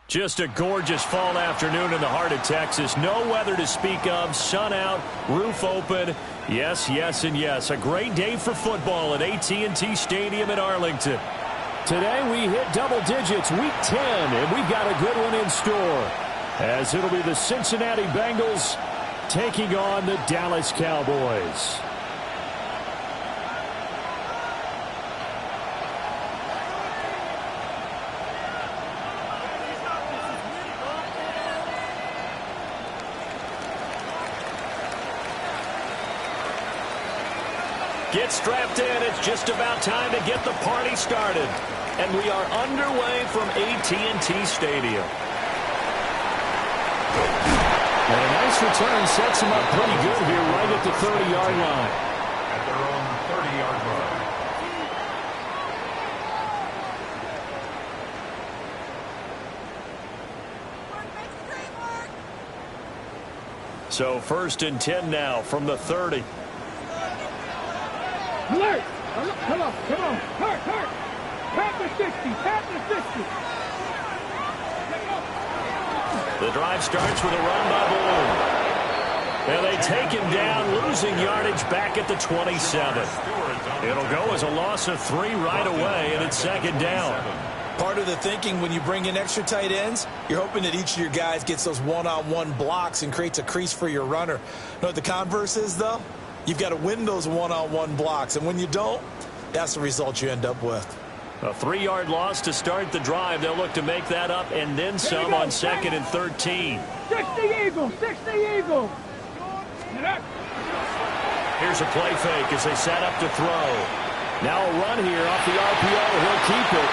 Just a gorgeous fall afternoon in the heart of Texas. No weather to speak of. Sun out, roof open. Yes, yes, and yes. A great day for football at AT&T Stadium in Arlington. Today we hit double digits, week 10, and we've got a good one in store, as it'll be the Cincinnati Bengals taking on the Dallas Cowboys. Get strapped in. It's just about time to get the party started. And we are underway from AT&T Stadium. And a nice return sets him up pretty good here right at the 30-yard line. At their own 30-yard line. So 1st and 10 now from the 30. Alert! Come on, come on. Hurt. Tap the 60, tap the 60. The drive starts with a run by Boone. And they take him down, losing yardage back at the 27. It'll go as a loss of 3 right away, and it's 2nd down. Part of the thinking when you bring in extra tight ends, you're hoping that each of your guys gets those one-on-one blocks and creates a crease for your runner. You know what the converse is, though? You've got to win those one-on-one blocks, and when you don't, that's the result you end up with. A 3-yard loss to start the drive. They'll look to make that up and then some on 2nd and 13. 60 Eagles, 60 Eagles. Here's a play fake as they set up to throw. Now a run here off the RPO. He'll keep it.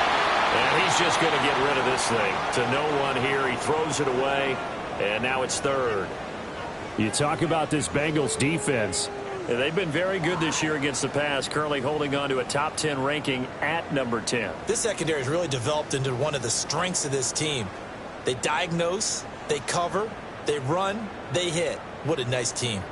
And he's just going to get rid of this thing. To no one here. He throws it away, and now it's 3rd. You talk about this Bengals defense. And they've been very good this year against the pass, currently holding on to a top 10 ranking at number 10. This secondary has really developed into one of the strengths of this team. They diagnose, they cover, they run, they hit. What a nice team.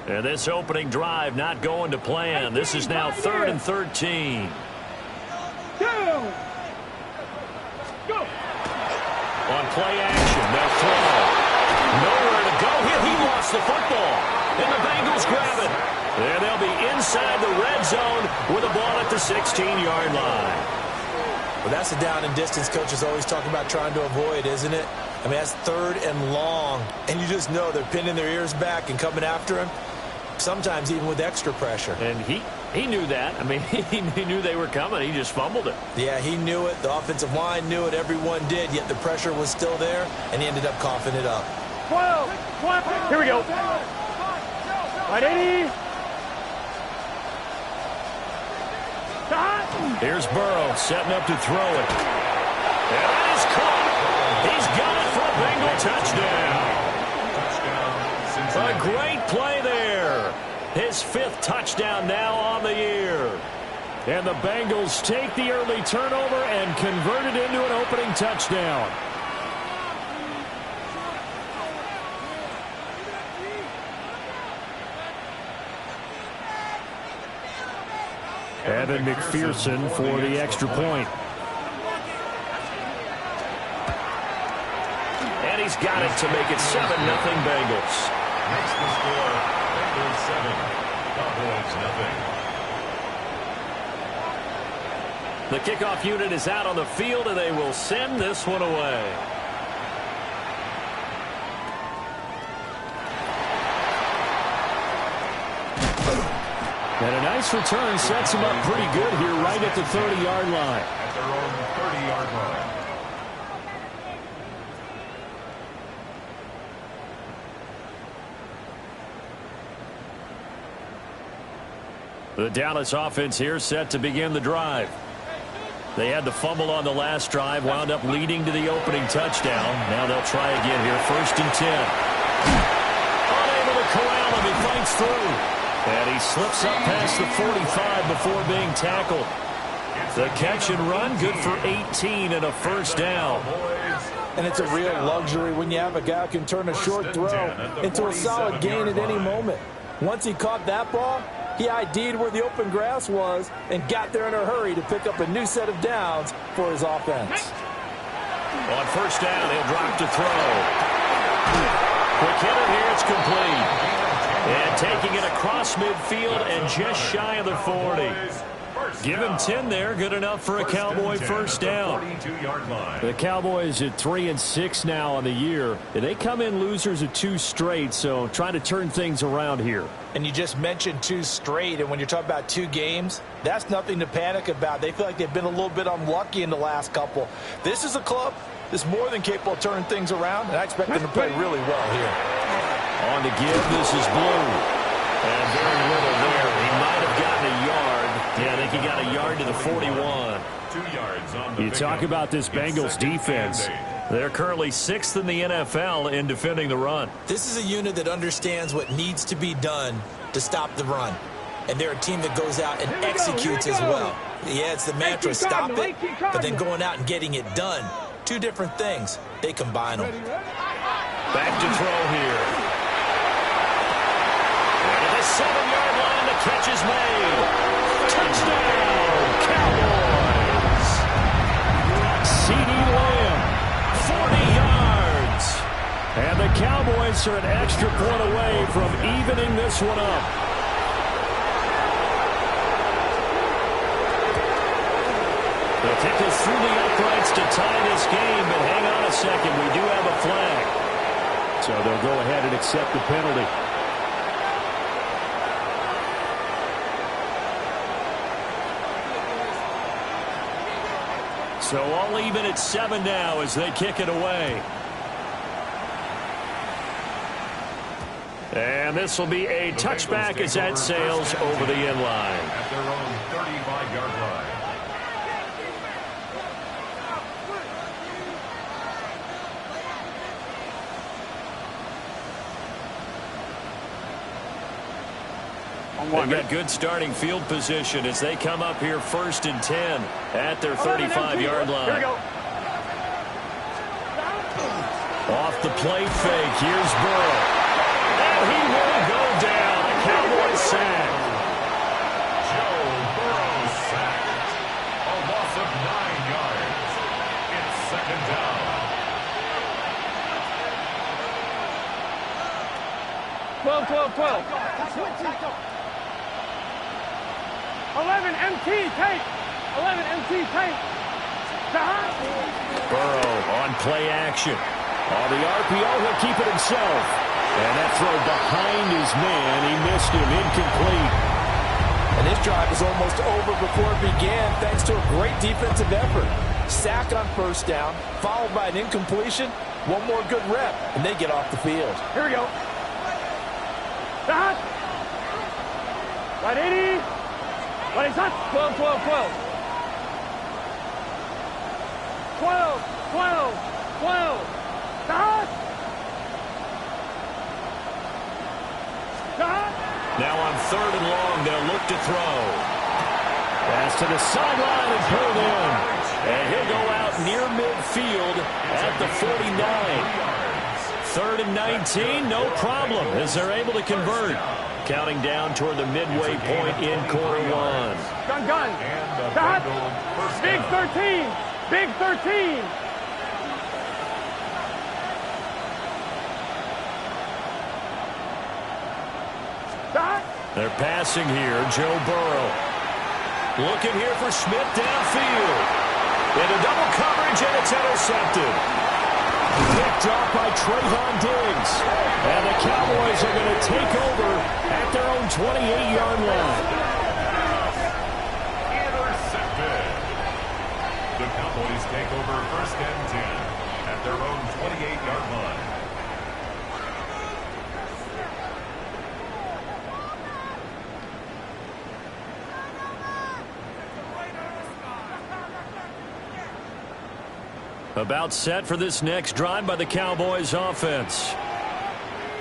And this opening drive not going to plan. This is now 3rd and 13. Go! On play action, they'll throw. Nowhere to go here. He lost the football. And the Bengals grab it. And they'll be inside the red zone with the ball at the 16-yard line. Well, that's the down and distance coaches always talk about trying to avoid, isn't it? I mean, that's 3rd and long. And you just know they're pinning their ears back and coming after him, sometimes even with extra pressure. And he knew that. I mean, he knew they were coming. He just fumbled it. Yeah, he knew it. The offensive line knew it. Everyone did, yet the pressure was still there, and he ended up coughing it up. 12. Here we go. Right, 80. Here's Burrow setting up to throw it. And that is caught. He's got it for a Bengal touchdown. A great play there. His 5th touchdown now on the year. And the Bengals take the early turnover and convert it into an opening touchdown. Evan McPherson for the extra point. And he's got it to make it 7-0 Bengals. Makes the score Bengals 7, Cowboys 0. The kickoff unit is out on the field, and they will send this one away. And a nice return sets him up pretty good here right at the 30-yard line. At their own 30-yard line. The Dallas offense here set to begin the drive. They had the fumble on the last drive, wound up leading to the opening touchdown. Now they'll try again here, 1st and 10. Unable to corral him, he fights through. And he slips up past the 45 before being tackled. The catch and run, good for 18 and a 1st down. And it's a real luxury when you have a guy who can turn a short throw into a solid gain at any moment. Once he caught that ball, He ID'd where the open grass was and got there in a hurry to pick up a new set of downs for his offense. On first down, he'll drop to throw. Quick hitter here, it's complete. And taking it across midfield and just shy of the 40. Give him 10 there, good enough for a Cowboy first down. The Cowboys at 3-6 now on the year. They come in losers of 2 straight, so trying to turn things around here. And you just mentioned 2 straight, and when you're talking about 2 games, that's nothing to panic about. They feel like they've been a little bit unlucky in the last couple. This is a club that's more than capable of turning things around, and I expect them to play really well here. On to give, this is Blue. And very little there. He might have gotten a yard. Yeah, I think he got a yard to the 41. 2 yards on the You talk about this Bengals defense. They're currently 6th in the NFL in defending the run. This is a unit that understands what needs to be done to stop the run. And they're a team that goes out and executes as well. Yeah, it's the mantra, stop it, but then going out and getting it done. 2 different things. They combine them. Back to throw here. And at the 7-yard line, the catch is made. Touchdown, Cowboys. CeeDee Lamb, 40 yards. And the Cowboys are an extra point away from evening this one up. The kick is through the uprights to tie this game, but hang on a second, we do have a flag. So they'll go ahead and accept the penalty. So all even at 7 now as they kick it away. And this will be a touchback as that sails over the end line. At their own 35-yard line. They've got good starting field position as they come up here 1st and 10 at their 35-yard line. Here we go. Off the play fake, here's Burrow. And he will go down. A Cowboys sack. Joe Burrow sacked. A loss of 9 yards. It's 2nd down. 12. 11 MT tape. 11 MT tape. Burrow on play action. On the RPO, he'll keep it himself. And that throw behind his man, he missed him, incomplete. And this drive is almost over before it began thanks to a great defensive effort. Sack on first down, followed by an incompletion. One more good rep, and they get off the field. Here we go. Stop. Right 80. Right, it's hot. 12. 12. Stop. Now on 3rd and long, they'll look to throw. Pass to the sideline and pulled in. And he'll go out near midfield at the 49. 3rd and 19, no problem, as they're able to convert. Counting down toward the midway point in quarter 1. Gun. Stop. Big 13. Big 13. Stop. They're passing here, Joe Burrow. Looking here for Smith downfield. Into double coverage, and it's intercepted. Picked off by Trayvon Diggs. And the Cowboys are going to take over at their own 28-yard line. Intercepted. The Cowboys take over 1st and 10 at their own 28-yard line. About set for this next drive by the Cowboys offense.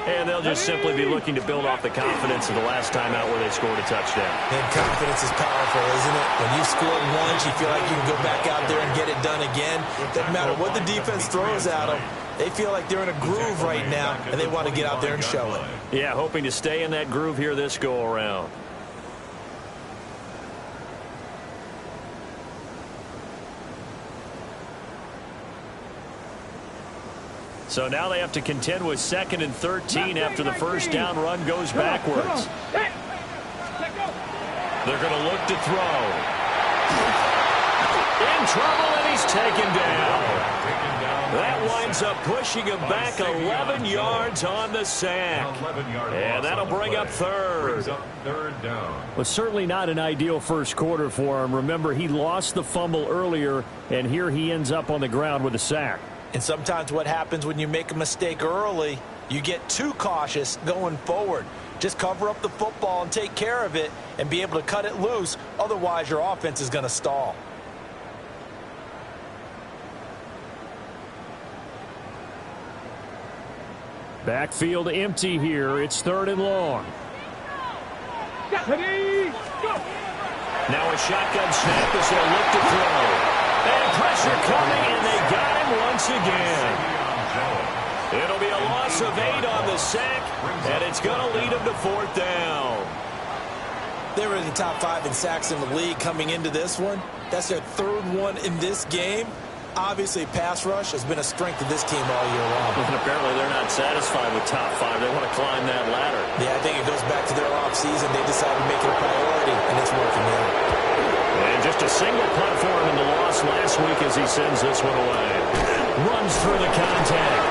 And they'll just simply be looking to build off the confidence of the last time out where they scored a touchdown. And confidence is powerful, isn't it? When you scored once, you feel like you can go back out there and get it done again. Doesn't matter what the defense throws at them. They feel like they're in a groove right now, and they want to get out there and show it. Yeah, hoping to stay in that groove here this go-around. So now they have to contend with 2nd and 13 after the first down run goes backwards. They're going to look to throw. In trouble, and he's taken down. That winds up pushing him back 11 yards on the sack. And that'll bring up third. Well, certainly not an ideal first quarter for him. Remember, he lost the fumble earlier, and here he ends up on the ground with a sack. And sometimes what happens when you make a mistake early, you get too cautious going forward. Just cover up the football and take care of it and be able to cut it loose. Otherwise, your offense is going to stall. Backfield empty here. It's 3rd and long. Now a shotgun snap as they'll look to throw. And pressure coming, and they got him once again. It'll be a loss of 8 on the sack, and it's going to lead them to 4th down. They were in the top 5 in sacks in the league coming into this one. That's their 3rd one in this game. Obviously, pass rush has been a strength of this team all year long. And apparently they're not satisfied with top 5. They want to climb that ladder. Yeah, I think it goes back to their offseason. They decided to make it a priority, and it's working out. And just a single punt for him in the loss last week as he sends this one away. Runs through the contact.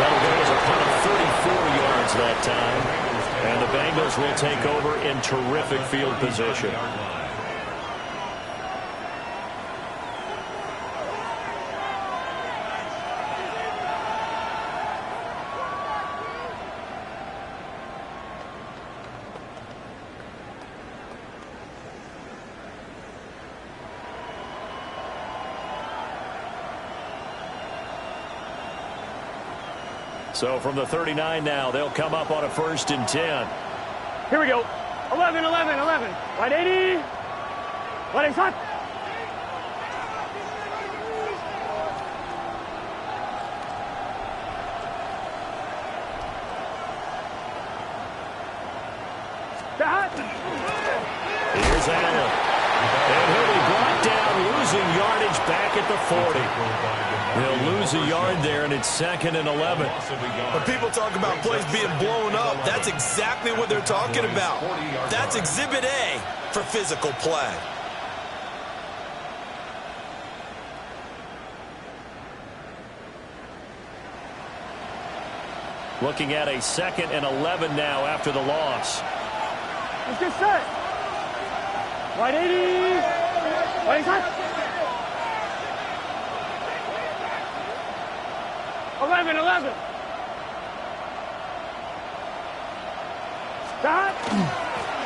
That'll go as a punt of 34 yards that time. And the Bengals will take over in terrific field position. So from the 39 now, they'll come up on a 1st and 10. Here we go. 11, 11, 11. Right 80. Right inside. Here's Allen. And he'll be brought down, losing yardage back at the 40. They'll lose a yard there, and it's 2nd and 11. When people talk about plays being blown up, that's exactly what they're talking about. That's Exhibit A for physical play. Looking at a 2nd and 11 now after the loss. Let's get set. Right 80. Right inside. 11, 11. Stop.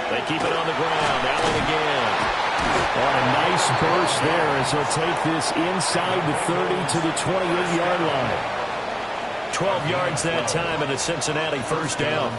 They keep it on the ground. Allen again. On a nice burst there as he'll take this inside the 30 to the 28-yard line. 12 yards that time and a Cincinnati 1st down.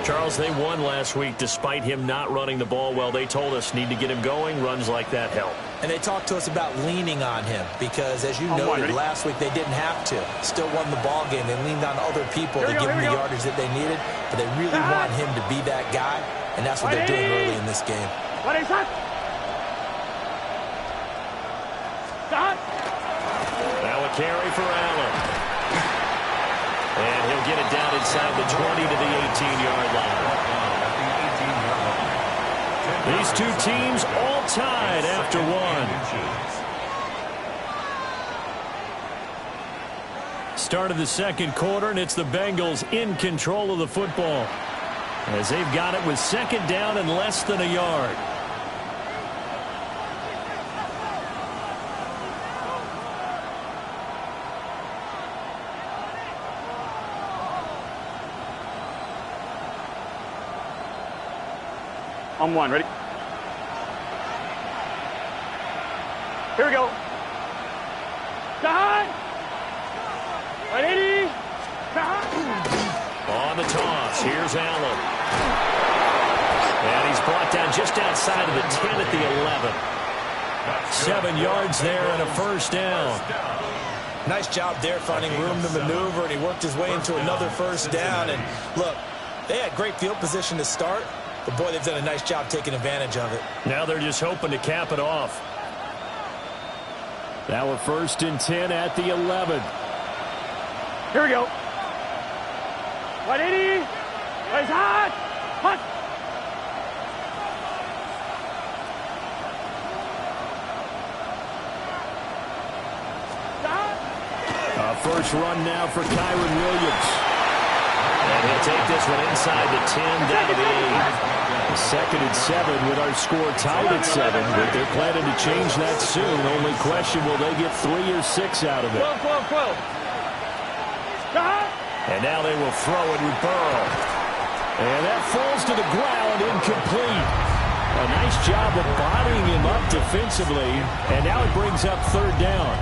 Charles, they won last week despite him not running the ball well. They told us need to get him going. Runs like that help. And they talked to us about leaning on him because, as you noted, last week they didn't have to. Still won the ball game. They leaned on other people to give them the yardage that they needed. But they really want him to be that guy, and that's what they're doing early in this game. Now a carry for Allen. And he'll get it down inside the 20 to the 18-yard line. These two teams all tied after one. Start of the 2nd quarter, and it's the Bengals in control of the football as they've got it with 2nd down and less than a yard. On 1, ready? Here we go. Side. Right 80. Side. On the toss, here's Allen. And he's brought down just outside of the 10 at the 11. 7 yards there and a 1st down. Nice job there finding room to maneuver, and he worked his way into another 1st down. And look, they had great field position to start. But, boy, they've done a nice job taking advantage of it. Now they're just hoping to cap it off. Now a 1st and 10 at the 11. Here we go. 180. Raise hot. Hot. First run now for Kyron Williams. And he'll take this one inside the 10, down to the 8. Second and 7 with our score tied at 7. But they're planning to change that soon. Only question, will they get 3 or 6 out of it? 12. And now they will throw it with Burrow. And that falls to the ground, incomplete. A nice job of bodying him up defensively. And now it brings up third down.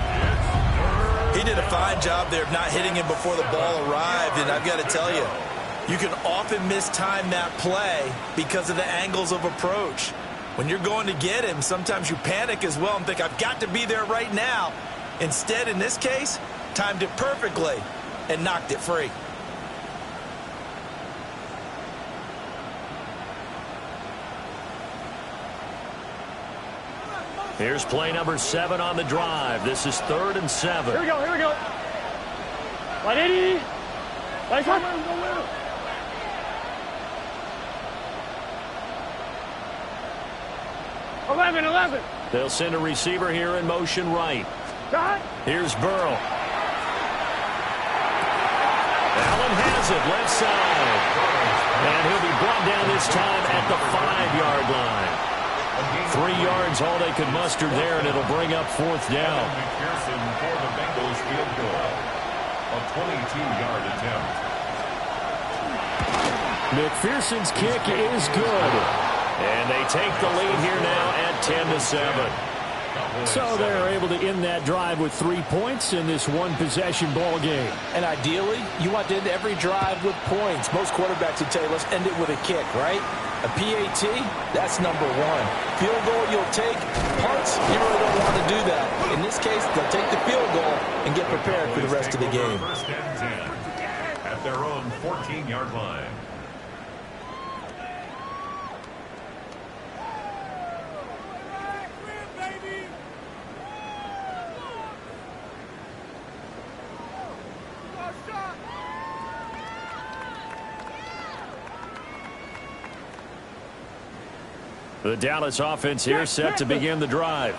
He did a fine job there of not hitting him before the ball arrived, and I've got to tell you, you can often mistime that play because of the angles of approach. When you're going to get him, sometimes you panic as well and think, I've got to be there right now. Instead, in this case, timed it perfectly and knocked it free. Here's play number 7 on the drive. This is 3rd and 7. Here we go. 180. Raise hot. 11. They'll send a receiver here in motion right. Shot. Here's Burrow. Allen has it, left side. And he'll be brought down this time at the 5-yard line. 3 yards, all they could muster there, and it'll bring up 4th down. McPherson for the Bengals field goal. A 22-yard attempt. McPherson's kick is good. And they take the lead here now at 10-7. So they're able to end that drive with 3 points in this one-possession ball game. And ideally, you want to end every drive with points. Most quarterbacks would tell you, let's end it with a kick, right? A PAT, that's number 1. Field goal you'll take. Punts, you really don't want to do that. In this case, they'll take the field goal and get prepared for the rest of the game. First and 10 at their own 14-yard line. The Dallas offense here set to begin the drive.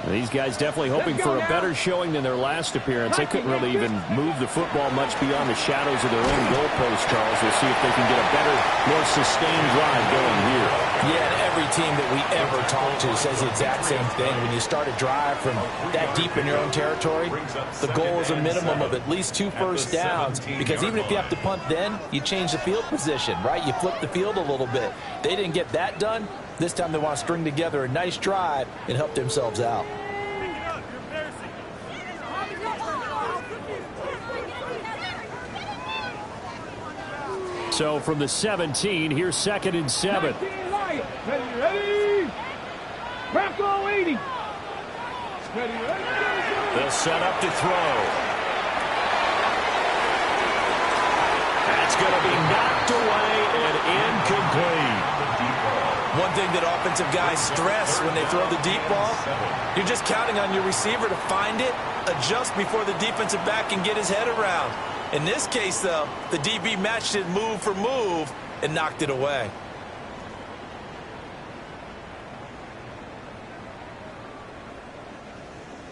These guys definitely hoping for a better showing than their last appearance. They couldn't really even move the football much beyond the shadows of their own goalpost, Charles. We'll see if they can get a better, more sustained drive going here. Yeah, and every team that we ever talk to says the exact same thing. When you start a drive from that deep in your own territory, the goal is a minimum of at least 2 first downs, because even if you have to punt then, you change the field position, right? You flip the field a little bit. They didn't get that done. This time they want to string together a nice drive and help themselves out. So from the 17, here's 2nd and 7. Ready. Bronco 80. Ready. They'll set up to throw. That's going to be knocked away and incomplete. One thing that offensive guys stress when they throw the deep ball, you're just counting on your receiver to find it, adjust before the defensive back can get his head around. In this case, though, the DB matched it move for move and knocked it away.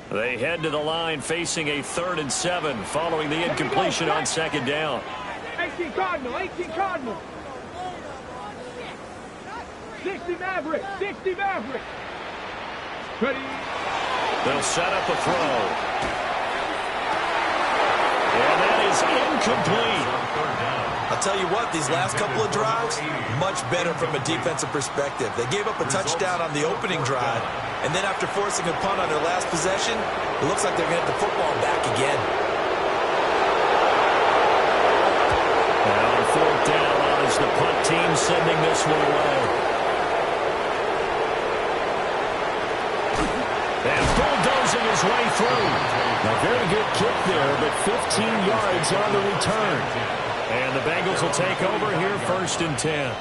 They head to the line facing a 3rd and 7 following the incompletion on 2nd down. 18 Cardinal. 60 Maverick. Ready. They'll set up a throw. And that is incomplete. I'll tell you what, these last couple of drives, much better from a defensive perspective. They gave up a touchdown on the opening drive, and then after forcing a punt on their last possession, it looks like they're going to get the football back again. Now on 4th down is the punt team sending this one away. And bulldozing his way through. A very good kick there, but 15 yards on the return. And the Bengals will take over here 1st and 10.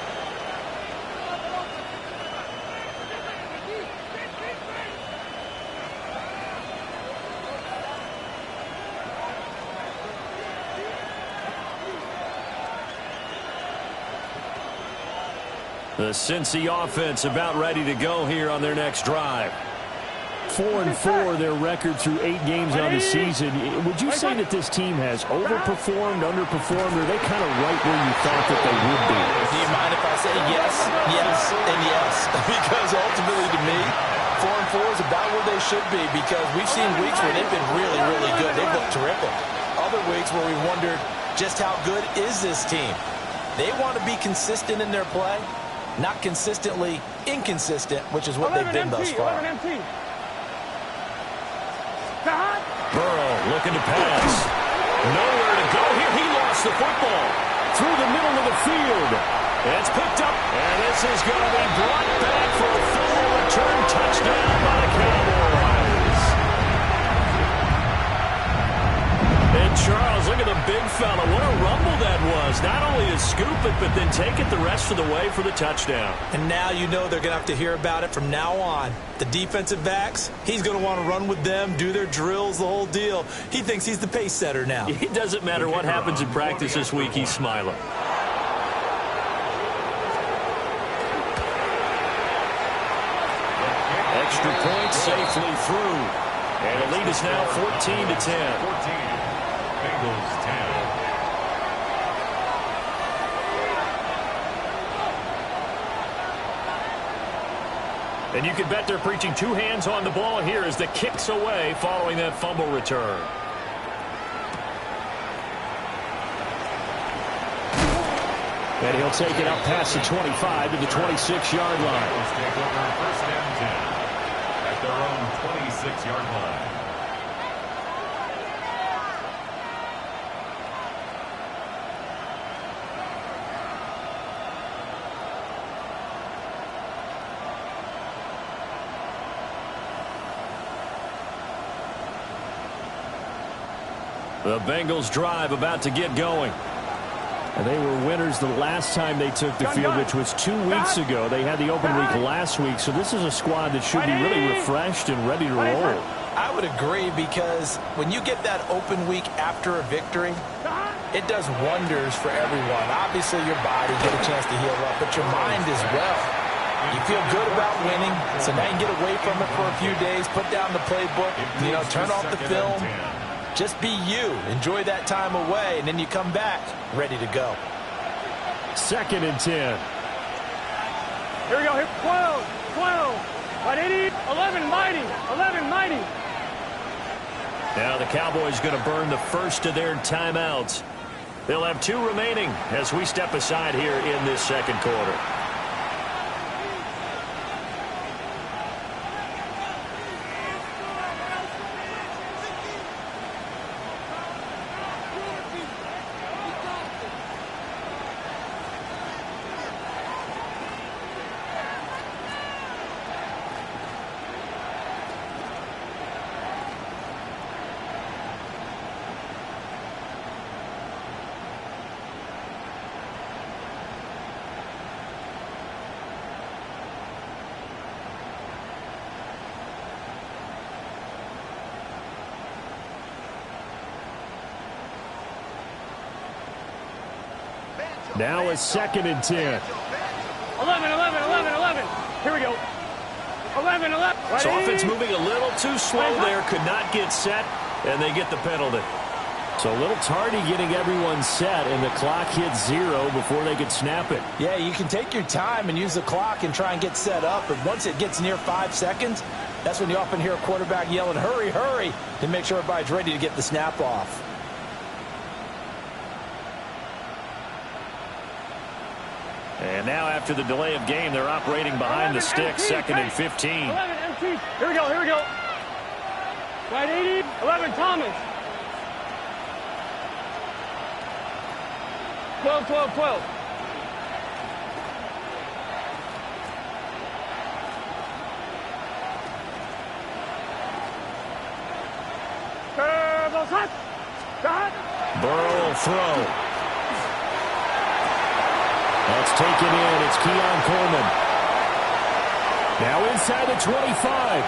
The Cincy offense about ready to go here on their next drive. 4-4, their record through 8 games on the season. Would you say that this team has overperformed, underperformed, or are they kind of right where you thought that they would be? Do you mind if I say yes, yes, and yes? Because ultimately to me, 4-4 is about where they should be, because we've seen weeks where they've been really, really good. They've looked terrific. Other weeks where we wondered just how good is this team. They want to be consistent in their play, not consistently inconsistent, which is what they've been thus far. Burrow looking to pass. Nowhere to go here. He lost the football Through the middle of the field. It's picked up, and this is going to be brought back for a full return touchdown by the Cowboys. And Charles, look at the big fella. What a rumble that was. Not only to scoop it, but then take it the rest of the way for the touchdown. And now you know they're going to have to hear about it from now on. The defensive backs, he's going to want to run with them, do their drills, the whole deal. He thinks he's the pace setter now. It doesn't matter what happens in practice this week. He's smiling. Extra point safely through. And the lead is now 14-10. Bengals 10. And you can bet they're preaching 2 hands on the ball here as the kick's away following that fumble return. And he'll take it up past the 25 to the 26-yard line. Bengals take over first and 10 at their own 26-yard line. The Bengals drive about to get going. And they were winners the last time they took the field, which was 2 weeks ago. They had the open week last week, so this is a squad that should be really refreshed and ready to roll. I would agree, because when you get that open week after a victory, it does wonders for everyone. Obviously, your body get a chance to heal up, but your mind as well. You feel good about winning, so now you can get away from it for a few days, put down the playbook, turn off the film. Just be you. Enjoy that time away, and then you come back ready to go. 2nd and 10. Here we go. Here, 12, 12, 11, mighty, 11, mighty. Now the Cowboys going to burn the first of their timeouts. They'll have 2 remaining as we step aside here in this second quarter. Now it's 2nd and 10. 11, 11, 11, 11. Here we go. 11, 11. So offense moving a little too slow there. Could not get set, and they get the penalty. So a little tardy getting everyone set, and the clock hits 0 before they could snap it. Yeah, you can take your time and use the clock and try and get set up, but once it gets near 5 seconds, that's when you often hear a quarterback yelling, hurry, hurry, to make sure everybody's ready to get the snap off. And now after the delay of game, they're operating behind the sticks, 2nd and 15. 11, MT. Here we go, here we go. Right 80, 11, Thomas. 12, 12, 12. Burrow will throw. That's taken in. It's Keon Coleman. Now inside the 25.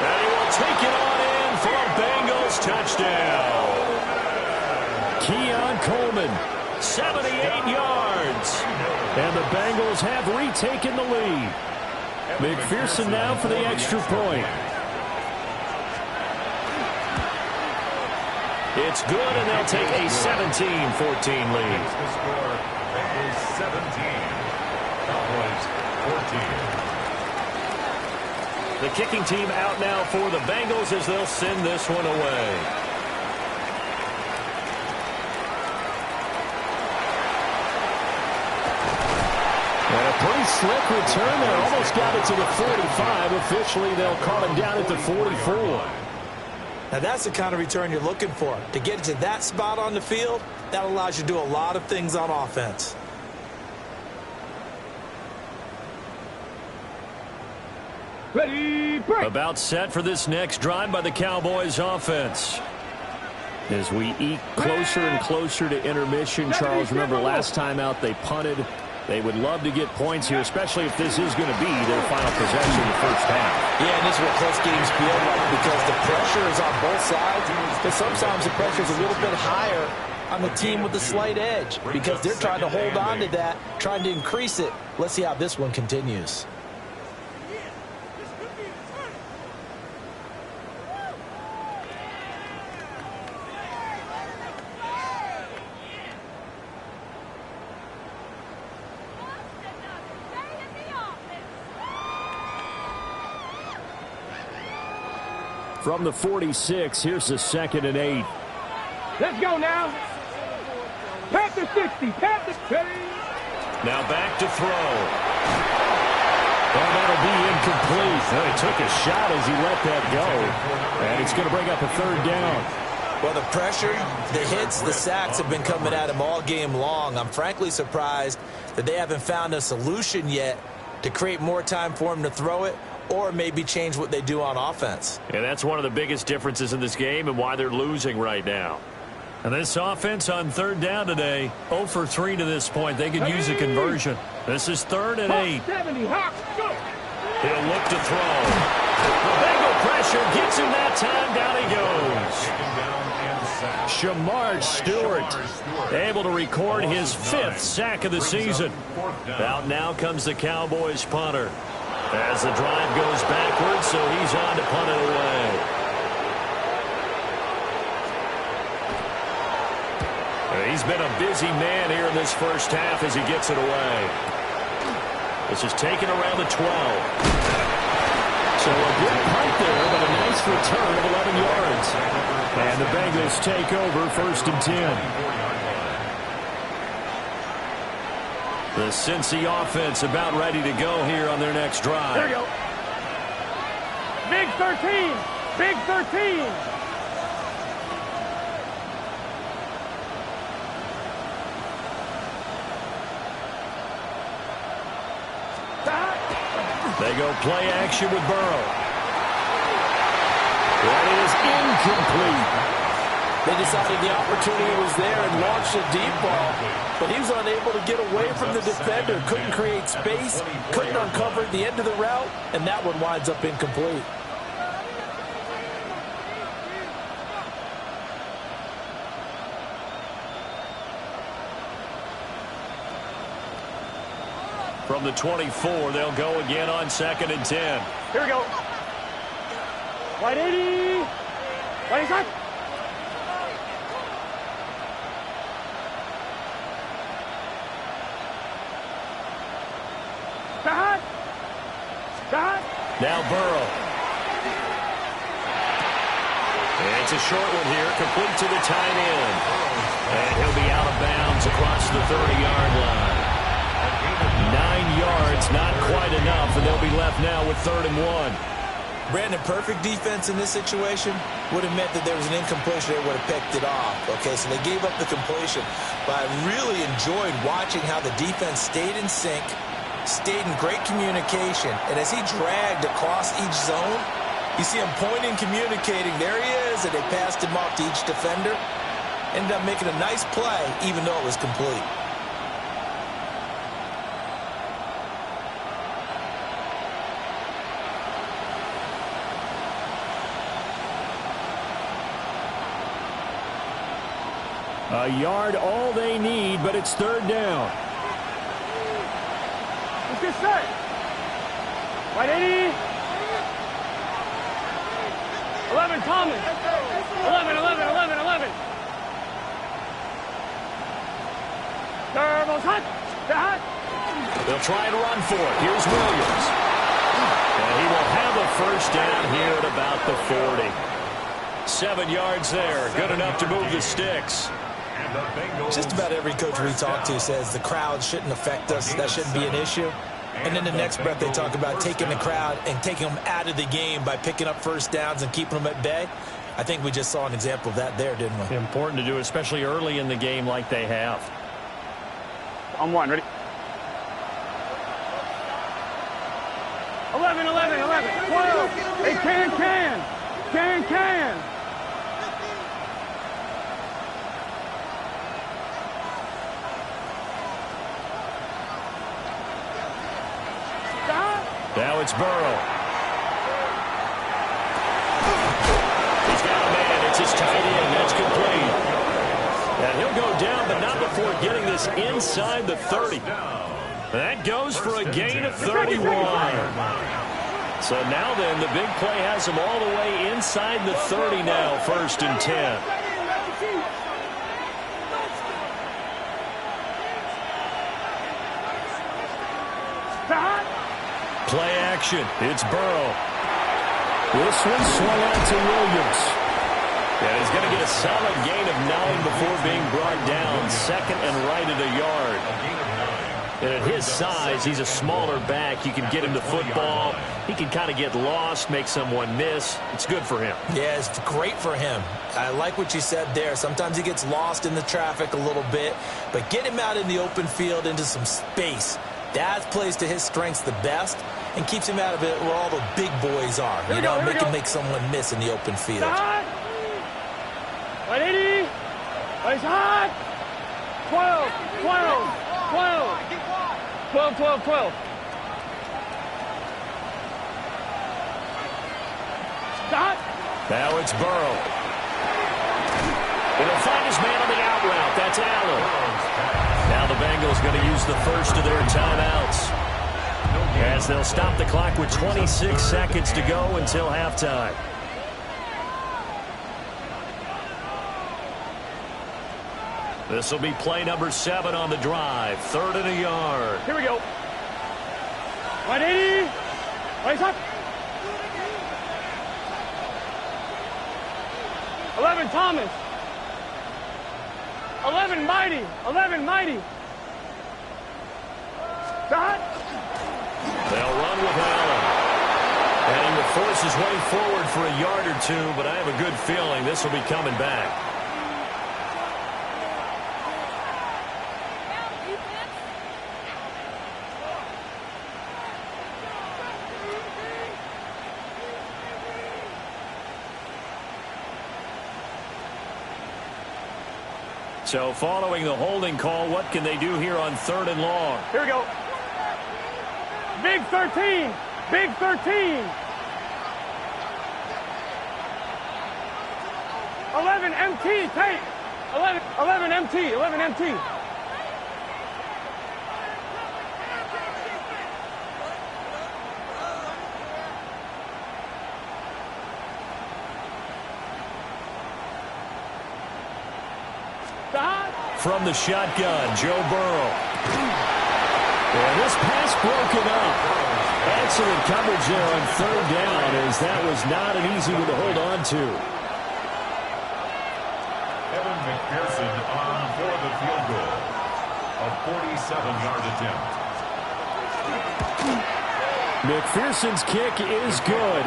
And he will take it on in for a Bengals touchdown. Keon Coleman 78 yards. And the Bengals have retaken the lead. McPherson now for the extra point. It's good, and they'll take a 17-14 lead. The score, Bengals 17, Cowboys 14. The kicking team out now for the Bengals as they'll send this one away. And a pretty slick return there. Almost got it to the 45. Officially, they'll call it down at the 44. Now, that's the kind of return you're looking for. To get to that spot on the field, that allows you to do a lot of things on offense. Ready, break. About set for this next drive by the Cowboys offense. As we eke closer and closer to intermission, Charles, remember last time out they punted. They would love to get points here, especially if this is going to be their final possession in the first half. Yeah, and this is what close games feel like because the pressure is on both sides. But sometimes the pressure is a little bit higher on the team with the slight edge because they're trying to hold on to that, trying to increase it. Let's see how this one continues. From the 46, here's the 2nd and 8. Let's go now. Panther 60. Panther 30. Now back to throw. And that'll be incomplete. Well, he took a shot as he let that go. And it's going to bring up a 3rd down. Well, the pressure, the hits, the sacks have been coming at him all game long. I'm frankly surprised that they haven't found a solution yet to create more time for him to throw it or maybe change what they do on offense. And that's one of the biggest differences in this game and why they're losing right now. And this offense on 3rd down today, 0 for 3 to this point. They could use a conversion. This is 3rd and 8. 70. Hawk, go. He'll look to throw. The Bengal pressure gets him that time. Down he goes. Shamar Stewart able to record his 5th sack of the season. Out now comes the Cowboys punter. As the drive goes backwards, so he's on to punt it away. He's been a busy man here in this first half as he gets it away. This is taken around the 12. So a good punt there, but a nice return of 11 yards. And the Bengals take over 1st and 10. The Cincy offense about ready to go here on their next drive. There you go. Big 13. Big 13. They go play action with Burrow. That is incomplete. They decided the opportunity was there and launched a deep ball, but he was unable to get away from the defender, couldn't create space, couldn't uncover the end of the route, and that one winds up incomplete. From the 24, they'll go again on 2nd and 10. Here we go. White 80. White side. Now Burrow. And it's a short one here, complete to the tight end. And he'll be out of bounds across the 30-yard line. 9 yards, not quite enough, and they'll be left now with 3rd and 1. Brandon, perfect defense in this situation would have meant that there was an incompletion. They would have picked it off. Okay, so they gave up the completion. But I really enjoyed watching how the defense stayed in sync, stayed in great communication. And as he dragged across each zone, you see him pointing, communicating. There he is, and they passed him off to each defender. Ended up making a nice play, even though it was complete. A yard all they need, but it's third down. Let's get set. Right 80. 11, Thomas. 11, 11, 11, 11. Turbo's hot. They're hot. They'll try and run for it. Here's Williams. And he will have a first down here at about the 40. 7 yards there. Good enough to move the sticks. Just about every coach we talk to says the crowd shouldn't affect us. That shouldn't be an issue. And in the next breath, they talk about taking the crowd and taking them out of the game by picking up first downs and keeping them at bay. I think we just saw an example of that there, didn't we? Important to do, especially early in the game like they have. On one, ready? 11, 11, 11, 12. Hey, can. Now it's Burrow. He's got a man. It's his tight end. That's complete. And he'll go down, but not before getting this inside the 30. That goes for a gain of 31. So now then, the big play has him all the way inside the 30 now, 1st and 10. Play action. It's Burrow. This one swung out to Williams. And he's going to get a solid gain of 9 before being brought down. 2nd and right at a yard. And at his size, he's a smaller back. You can get him the football. He can kind of get lost, make someone miss. It's good for him. Yeah, it's great for him. I like what you said there. Sometimes he gets lost in the traffic a little bit. But get him out in the open field into some space. That plays to his strengths the best and keeps him out of it where all the big boys are. You know, make someone miss in the open field. Hot. 180. He's hot. 12, 12, 12. 12, 12, 12. Stop. Now it's Burrow. He'll find his man on the out route. That's Allen. Now the Bengals going to use the first of their timeouts, as they'll stop the clock with 26 seconds to go until halftime. This will be play number 7 on the drive. 3rd and a yard. Here we go. 180. Right up. 11, Thomas. 11, Mighty. 11, Mighty. Stop. They'll run with Allen. And he will force his way forward for a yard or 2, but I have a good feeling this will be coming back. So following the holding call, what can they do here on 3rd and long? Here we go. Big 13. Big 13. 11 MT. Take. 11 MT. 11 MT. From the shotgun, Joe Burrow. And this pass broken up. Excellent coverage there on 3rd down, as that was not an easy one to hold on to. Evan McPherson on for the field goal. A 47-yard attempt. McPherson's kick is good.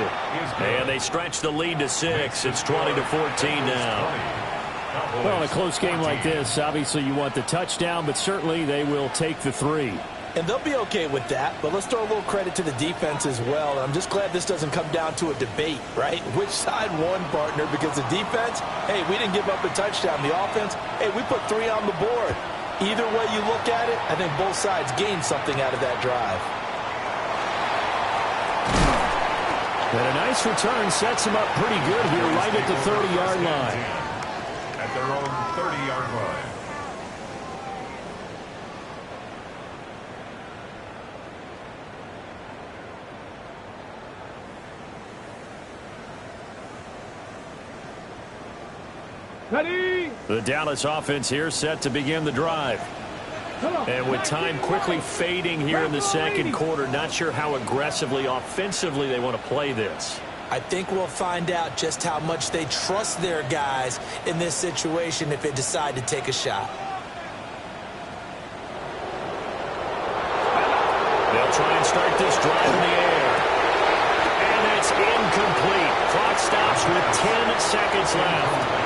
And they stretch the lead to 6. It's 20-14 now. Well, in a close game like this, obviously you want the touchdown, but certainly they will take the 3. And they'll be okay with that, but let's throw a little credit to the defense as well. And I'm just glad this doesn't come down to a debate, right? Which side won, partner? Because the defense, hey, we didn't give up a touchdown. The offense, hey, we put 3 on the board. Either way you look at it, I think both sides gained something out of that drive. And a nice return sets him up pretty good here right at the 30-yard line. At their own 30-yard line. Ready? The Dallas offense here set to begin the drive. And with time quickly fading here in the second quarter, not sure how aggressively, offensively they want to play this. I think we'll find out just how much they trust their guys in this situation if they decide to take a shot. They'll try and start this drive in the air. And it's incomplete. Clock stops with 10 seconds left.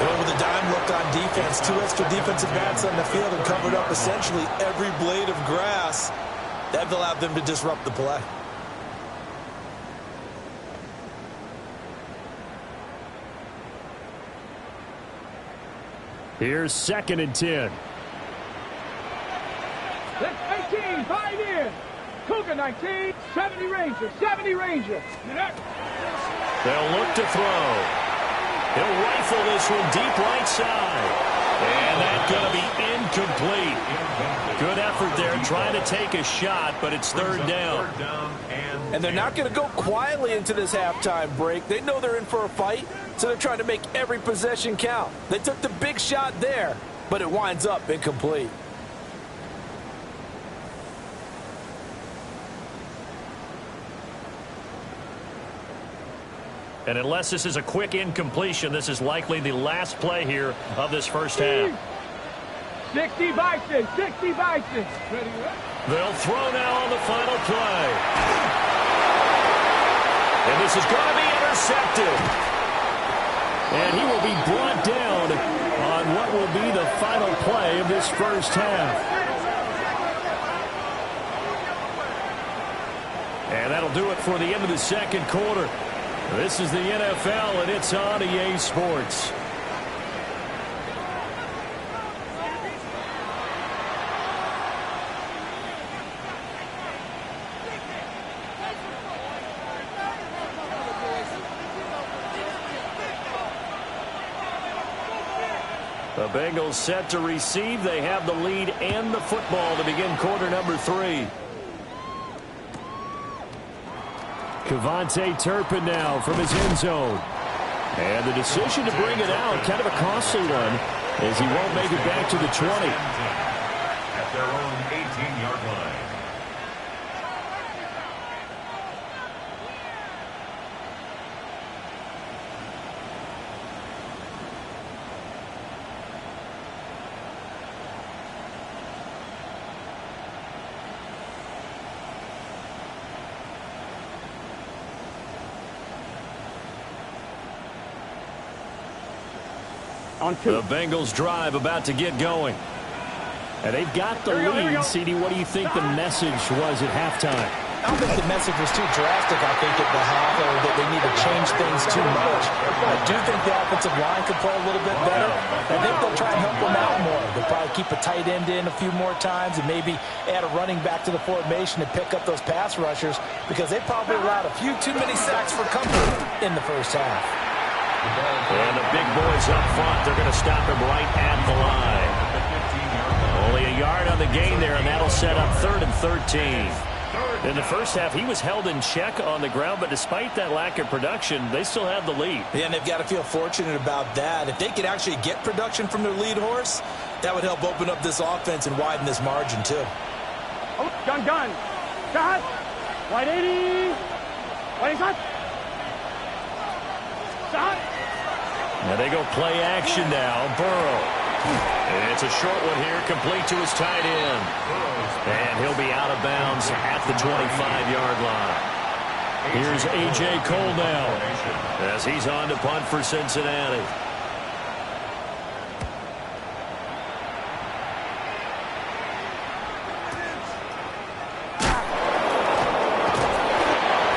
Well, with a dime look on defense, 2 extra defensive backs on the field and covered up essentially every blade of grass. That allowed them to disrupt the play. Here's 2nd and 10. 18, 5 in. Cougar 19, 70 Ranger, 70 Ranger. They'll look to throw. He'll rifle this one deep right side. And that's going to be incomplete. Good effort there trying to take a shot, but it's 3rd down. And they're not going to go quietly into this halftime break. They know they're in for a fight, so they're trying to make every possession count. They took the big shot there, but it winds up incomplete. And unless this is a quick incompletion, this is likely the last play here of this first half. 60 Bison, 60 Bison. They'll throw now on the final play. And this is going to be intercepted. And he will be brought down on what will be the final play of this first half. And that'll do it for the end of the second quarter. This is the NFL, and it's on EA Sports. The Bengals set to receive. They have the lead and the football to begin quarter number 3. Kevontae Turpin now from his end zone. And the decision to bring it out, kind of a costly one, as he won't make it back to the 20. At their own 18-yard line. The Bengals drive about to get going. And they've got the lead. CD, what do you think the message was at halftime? I don't think the message was too drastic, I think, at the half, or that they need to change things too much. I do think the offensive line could play a little bit better. I think they'll try and help them out more. They'll probably keep a tight end in a few more times and maybe add a running back to the formation to pick up those pass rushers, because they probably allowed a few too many sacks for comfort in the first half. And the big boys up front, they're going to stop him right at the line. Only a yard on the gain there, and that'll set up 3rd and 13. In the first half, he was held in check on the ground, but despite that lack of production, they still have the lead. Yeah, and they've got to feel fortunate about that. If they could actually get production from their lead horse, that would help open up this offense and widen this margin, too. Oh, gun. Shot. White 80. White shot. Shot. Now they go play action now. Burrow. And it's a short one here, complete to his tight end. And he'll be out of bounds at the 25-yard line. Here's A.J. Cole now as he's on to punt for Cincinnati.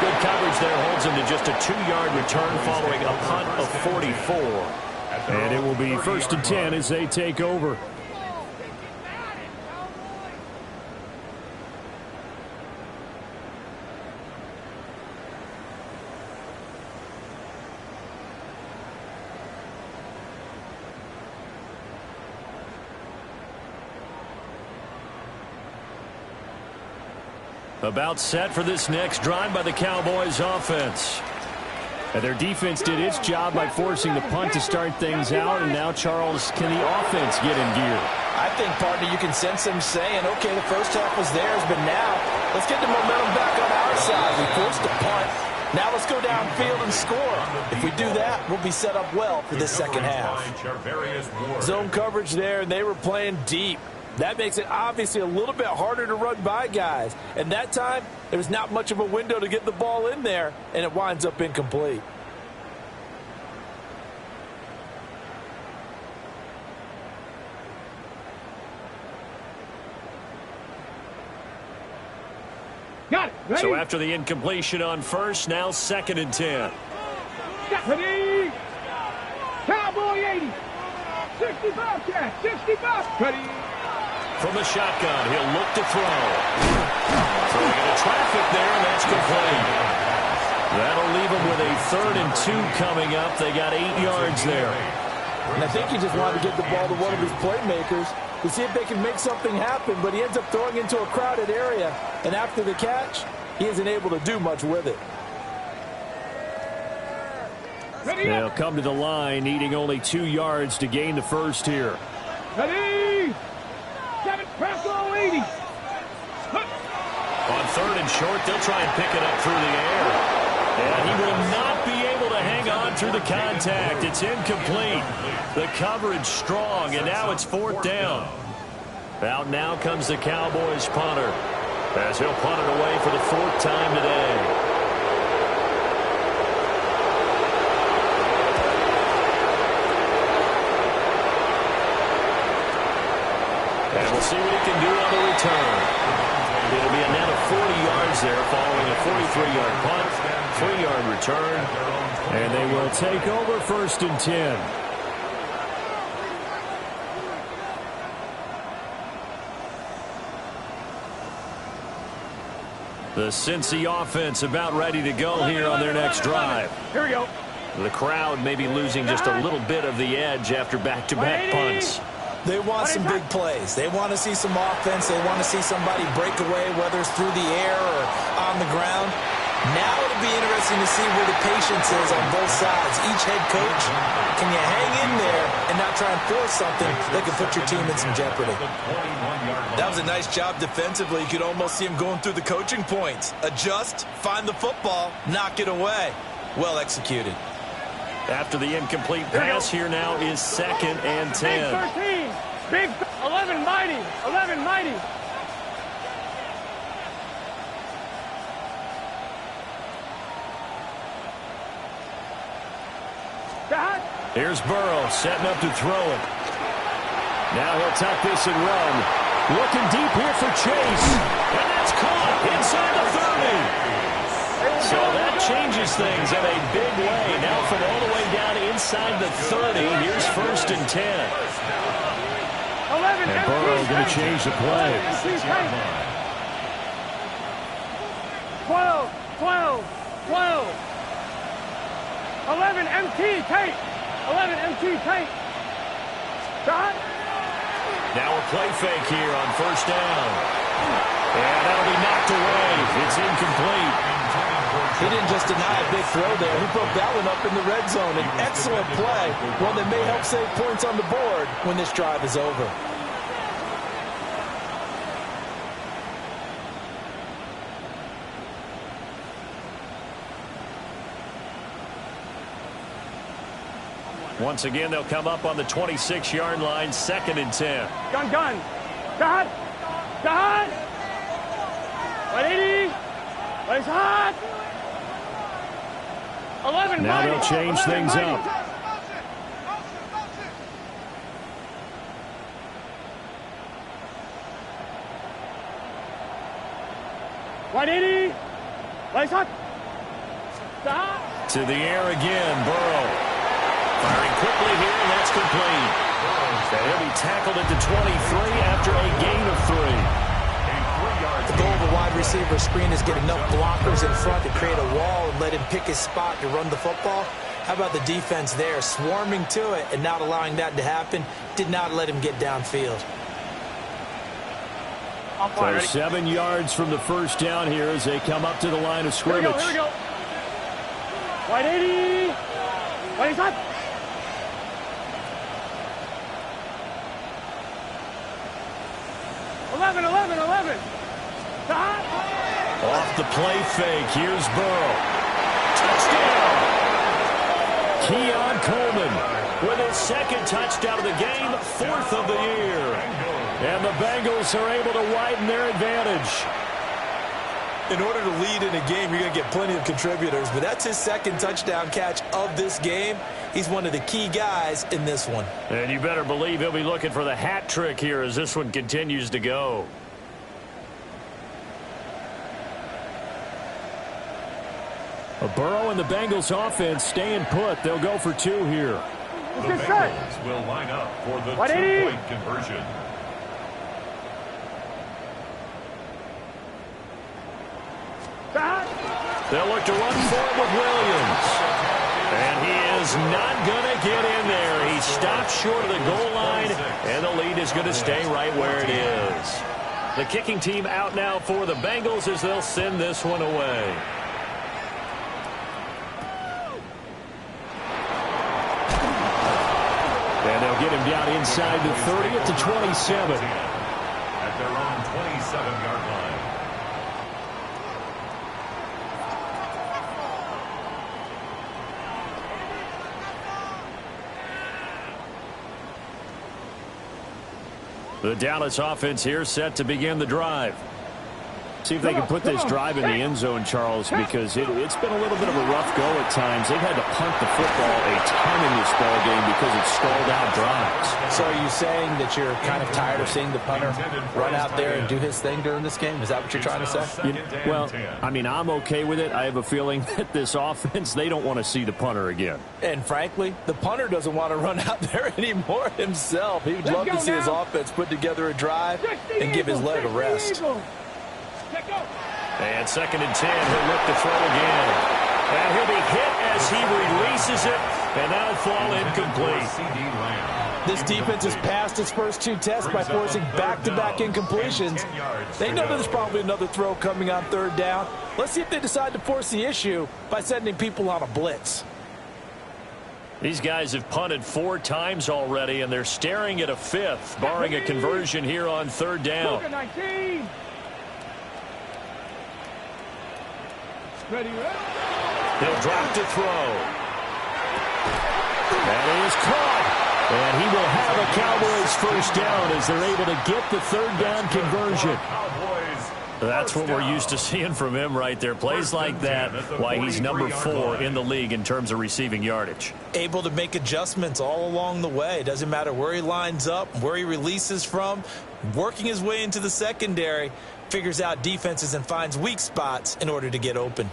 Good coverage there holds him to just a 2-yard return following a punt of 44. And it will be 1st and 10 as they take over. About set for this next drive by the Cowboys offense. And their defense did its job by forcing the punt to start things out. And now, Charles, can the offense get in gear? I think, partner, you can sense them saying, okay, the first half was theirs, but now let's get the momentum back on our side. We forced the punt. Now let's go downfield and score. If we do that, we'll be set up well for this second half. Zone coverage there, and they were playing deep. That makes it obviously a little bit harder to run by guys. And that time, there's not much of a window to get the ball in there, and it winds up incomplete. Got it. Ready? So after the incompletion on first, now 2nd and 10. Ready. Cowboy 80. 65 catch. 65. Ready. From the shotgun, he'll look to throw. Throwing into traffic there, and that's complete. That'll leave him with a 3rd and 2 coming up. They got 8 yards there. And I think he just wanted to get the ball to one of his playmakers to see if they can make something happen, but he ends up throwing into a crowded area, and after the catch, he isn't able to do much with it. They'll come to the line, needing only 2 yards to gain the first here. Ready. 7. Presto 80. On 3rd and short, they'll try and pick it up through the air. And he will not be able to hang on through the contact. It's incomplete. The coverage strong, and now it's 4th down. Out now comes the Cowboys punter, as he'll punt it away for the 4th time today. And we'll see what he can do on the return. It'll be a net of 40 yards there following a 43-yard punt, 3-yard return, and they will take over 1st and 10. The Cincy offense about ready to go here on their next drive. Here we go. The crowd may be losing just a little bit of the edge after back-to-back punts. They want some big plays. They want to see some offense. They want to see somebody break away, whether it's through the air or on the ground. Now it'll be interesting to see where the patience is on both sides. Each head coach, can you hang in there and not try and force something that could put your team in some jeopardy? That was a nice job defensively. You could almost see him going through the coaching points. Adjust, find the football, knock it away. Well executed. After the incomplete pass, here now is 2nd and 10. Big 13. Big 11 mighty. 11 mighty. Here's Burrow setting up to throw it. Now he'll tuck this and run. Looking deep here for Chase. And that's caught inside the 30. So that changes things in a big way. Now from all the way down inside the 30, here's 1st and 10. And Burrow going to change the play. 12, 12, 12. 11 MT tape. 11 MT tape. Shot. Now a play fake here on 1st down. And that'll be knocked away. It's incomplete. He didn't just deny a big throw there. He broke that one up in the red zone. An excellent play, one that may help save points on the board when this drive is over. Once again, they'll come up on the 26-yard line, 2nd and 10. Gun. God. 180. It's hot. 11 Now mighty. they'll change things up. To the air again, Burrow. Firing quickly here, and that's complete. And he'll be tackled at the 23 after a gain of 3. The goal of a wide receiver screen is get enough blockers in front to create a wall and let him pick his spot to run the football. How about the defense there, swarming to it and not allowing that to happen? Did not let him get downfield. So 7 yards from the first down here as they come up to the line of scrimmage. Here we go. White 80. White is up. Eleven. Off the play fake. Here's Burrow. Touchdown. Keon Coleman with his second touchdown of the game, 4th of the year. And the Bengals are able to widen their advantage. In order to lead in a game, you're going to get plenty of contributors, but that's his second touchdown catch of this game. He's one of the key guys in this one. And you better believe he'll be looking for the hat trick here as this one continues to go. A Burrow and the Bengals offense staying put. They'll go for 2 here. The Bengals will line up for the 2-point conversion. They'll look to run for it with Williams. And he is not going to get in there. He stops short of the goal line, and the lead is going to stay right where it is. The kicking team out now for the Bengals as they'll send this one away. And they'll get him down inside the 30 at the 27. At their own 27-yard line. The Dallas offense here set to begin the drive. See if they can put this drive in the end zone, Charles, because it's been a little bit of a rough go at times. They've had to punt the football a ton in this ball game because it's stalled out drives. So are you saying that you're kind of tired of seeing the punter run out there and do his thing during this game? Is that what you're trying to say? Well, I mean, I'm okay with it. I have a feeling that this offense, they don't want to see the punter again. And frankly, the punter doesn't want to run out there anymore himself. He would love to see his offense put together a drive and give his leg a rest. And 2nd and 10, he'll look to throw again. And he'll be hit as he releases it, and that'll fall incomplete. This defense has passed its first 2 tests by forcing back-to-back incompletions. They know there's probably another throw coming on 3rd down. Let's see if they decide to force the issue by sending people on a blitz. These guys have punted 4 times already, and they're staring at a 5th, barring a conversion here on 3rd down. He'll drop to throw. That is caught. And he will have a Cowboys first down as they're able to get the 3rd down conversion. That's what we're used to seeing from him right there. Plays like that, why he's number 4 in the league in terms of receiving yardage. Able to make adjustments all along the way. Doesn't matter where he lines up, where he releases from. Working his way into the secondary, figures out defenses and finds weak spots in order to get open.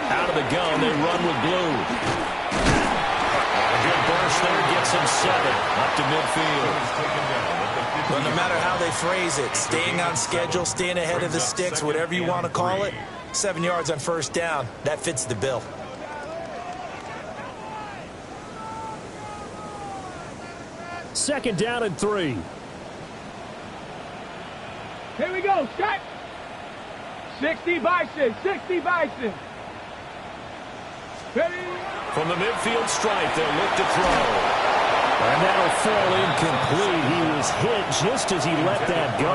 Out of the gun, they run with blue. A good burst there, gets him 7 up to midfield. But no matter how they phrase it, staying on schedule, staying ahead of the sticks, whatever you want to call it, 7 yards on 1st down, that fits the bill. Second down and 3. Here we go, Scott. 60 Bison, 60 Bison. Ready? From the midfield stripe, they'll look to throw. And that'll fall incomplete. He was hit just as he let that go.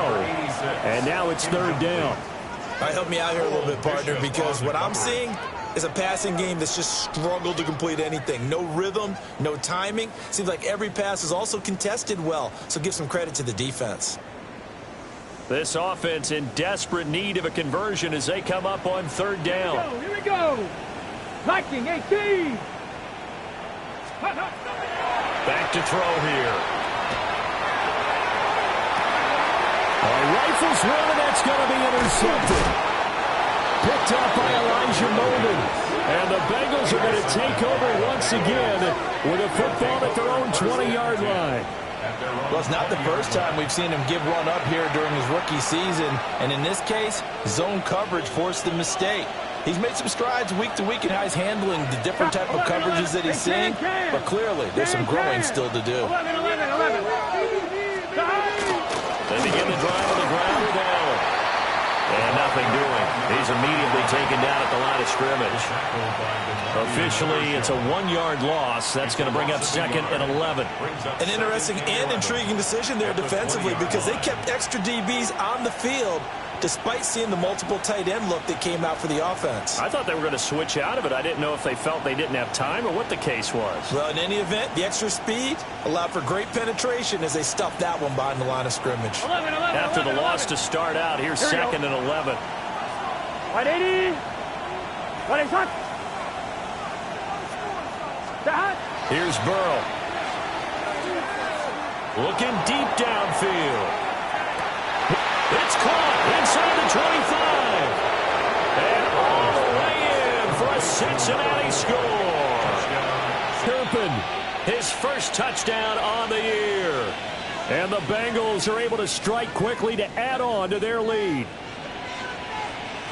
And now it's 3rd down. All right, help me out here a little bit, partner, because what I'm seeing is a passing game that's just struggled to complete anything. No rhythm, no timing. Seems like every pass is also contested well, so give some credit to the defense. This offense in desperate need of a conversion as they come up on 3rd down. Here we go. Viking 18. Back to throw here. Rifles one, and that's going to be intercepted. Picked up by Elijah Molden. And the Bengals are going to take over once again with a football at their own 20-yard line. Well, it's not the first time we've seen him give one up here during his rookie season. And in this case, zone coverage forced the mistake. He's made some strides week to week in how he's handling the different type of coverages that he's seeing. But clearly, there's some growing still to do. 11. nothing doing. He's immediately taken down at the line of scrimmage. Officially, it's a 1-yard loss. That's going to bring up 2nd and 11. An interesting and intriguing decision there defensively because they kept extra DBs on the field despite seeing the multiple tight end look that came out for the offense. I thought they were going to switch out of it. I didn't know if they felt they didn't have time or what the case was. Well, in any event, the extra speed allowed for great penetration as they stuffed that one behind the line of scrimmage. 11, After the loss to start out, here's 2nd and 11. 180. 180 hot. Here's Burrow. Looking deep downfield. It's caught inside the 25. And all the way in for a Cincinnati score. Turpin, his first touchdown on the year. And the Bengals are able to strike quickly to add on to their lead.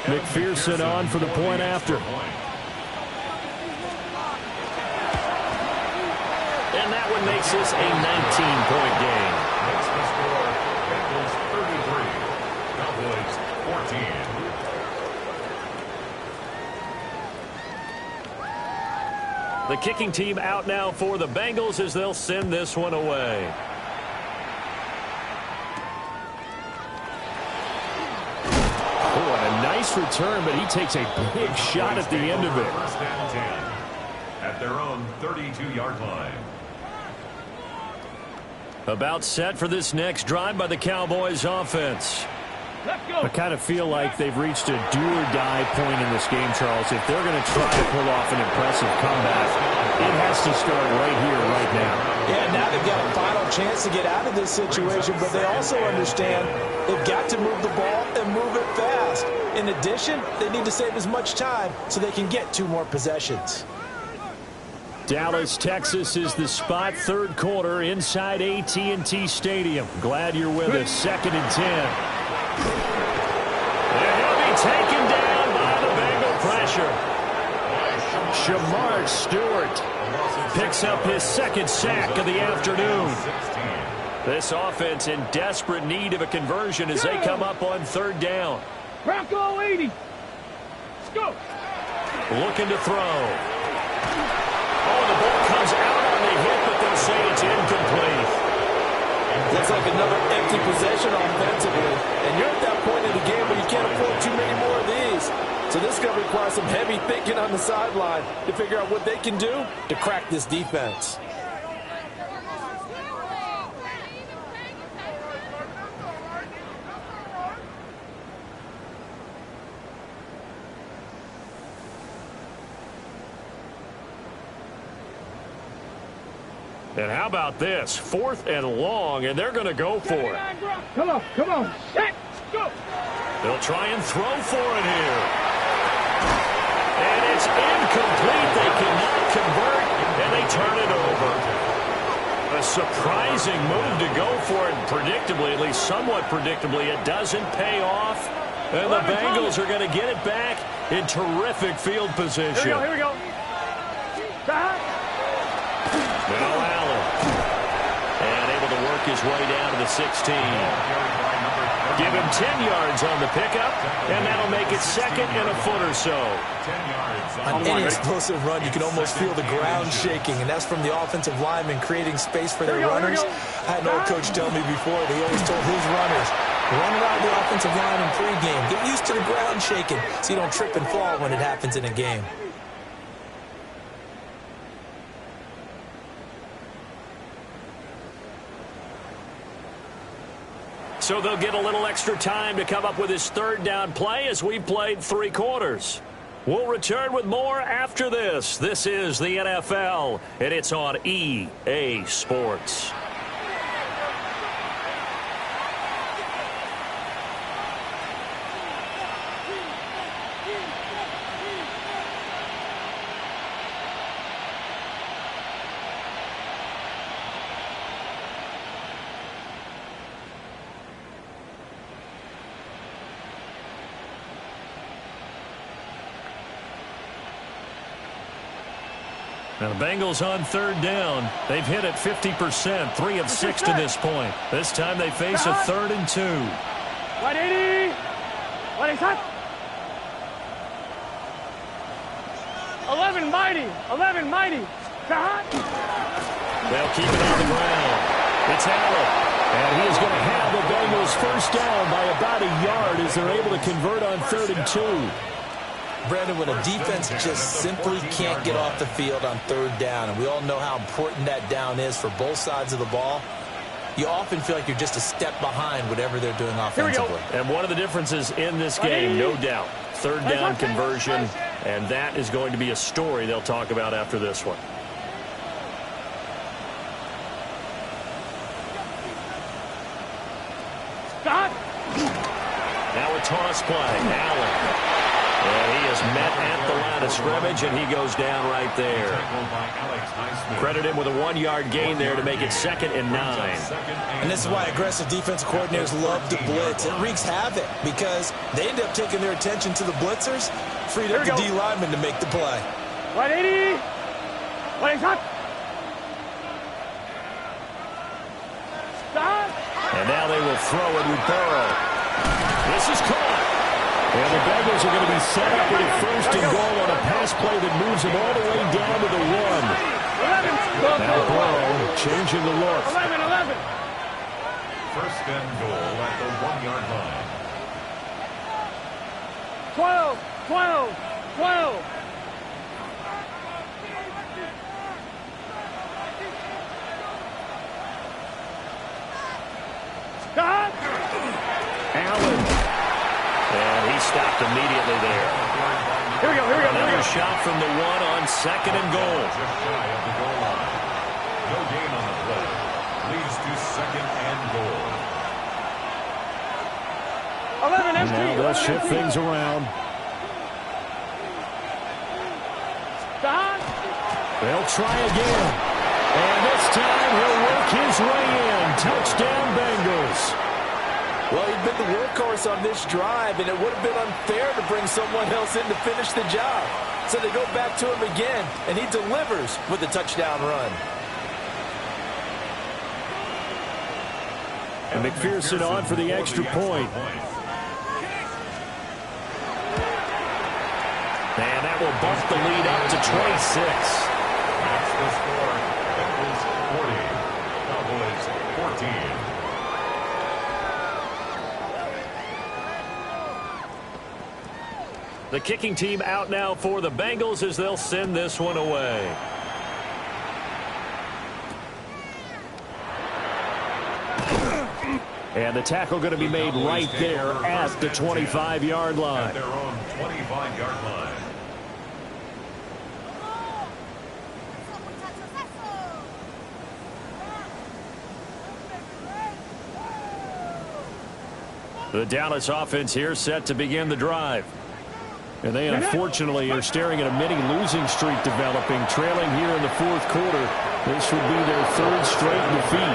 McPherson on for the point after. And that one makes this a 19-point game. Makes the score Bengals 33, Cowboys 14. The kicking team out now for the Bengals as they'll send this one away. Oh, and a nice return, but he takes a big shot at the end of it. 1st and 10 at their own 32-yard line. About set for this next drive by the Cowboys offense. Let's go. I kind of feel like they've reached a do-or-die point in this game, Charles. If they're going to try to pull off an impressive comeback, it has to start right here, right now. Yeah, now they've got a final chance to get out of this situation, but they also understand they've got to move the ball and move it fast. In addition, they need to save as much time so they can get 2 more possessions. Dallas, Texas is the spot, 3rd quarter inside AT&T Stadium. Glad you're with us. 2nd and 10. And he'll be taken down by the Bengal pressure. Shamar Stewart picks up his 2nd sack of the afternoon. This offense in desperate need of a conversion as they come up on 3rd down. Bronco 80. Let's go. Looking to throw. Oh, the ball comes out on the hit, but they'll say it's incomplete. Looks like another empty possession offensively. And you're at that point in the game where you can't afford too many more of these. So this is going to require some heavy thinking on the sideline to figure out what they can do to crack this defense. And how about this? 4th and long, and they're going to go for it. Come on, come on. Set, go. They'll try and throw for it here. And it's incomplete. They cannot convert, and they turn it over. A surprising move to go for it, and predictably, at least somewhat predictably, it doesn't pay off. And the Bengals are going to get it back in terrific field position. Here we go. Now Allen. And able to work his way down to the 16. Give him 10 yards on the pickup, and that'll make it 2nd and a foot or so. 10 yards On any explosive run, you can almost feel the ground shaking, and that's from the offensive linemen creating space for their runners. I had an old coach tell me before, they always told his runners, run around the offensive line in pregame. Get used to the ground shaking so you don't trip and fall when it happens in a game. So they'll get a little extra time to come up with his 3rd down play as we've played 3 quarters. We'll return with more after this. This is the NFL, and it's on EA Sports. Now the Bengals on 3rd down. They've hit it 50%, 3 of 6 to this point. This time they face a 3rd and 2. 180. 180 hot. 11 mighty. 11 mighty. Scott. They'll keep it on the ground. It's Allen. And he is going to have the Bengals first down by about a yard as they're able to convert on 3rd and 2. Brandon, when a defense just simply can't get off the field on 3rd down, and we all know how important that down is for both sides of the ball, you often feel like you're just a step behind whatever they're doing offensively. And one of the differences in this game, no doubt, 3rd down conversion, and that is going to be a story they'll talk about after this one. Scott. Now a toss play. Allen. And he is met at the line of scrimmage, and he goes down right there. Credit him with a 1-yard gain there to make it 2nd and 9. And this is why aggressive defensive coordinators love to blitz. It wreaks havoc because they end up taking their attention to the blitzers, freed up the D lineman to make the play. Right 80. Right shot. Stop. And now they will throw it with Burrow. This is caught. And the Bengals are going to be set up with a 1st and goal on a pass play that moves them all the way down to the 1. Now Burrow changing the look. 11. 1st and goal at the 1-yard line. 12. Scott. Allen. And he stopped immediately there. Here we go. Another shot from the 1 on 2nd and goal. Just shy of the goal line. No gain on the play. Leads to 2nd and goal. 11 empty. Now they'll shift things around. Scott. They'll try again. And this time he'll work his way in. Touchdown Bengals. Well, he'd been the workhorse on this drive, and it would have been unfair to bring someone else in to finish the job. So they go back to him again, and he delivers with a touchdown run. And McPherson on for the extra point. And that will bump the lead up to 26. That's the score. Bengals 40. Cowboys 14. The kicking team out now for the Bengals as they'll send this one away. And the tackle going to be made right there at the 25-yard line. At their own 25-yard line. The Dallas offense here set to begin the drive. And they unfortunately are staring at a mini losing streak developing, trailing here in the 4th quarter. This would be their 3rd straight defeat.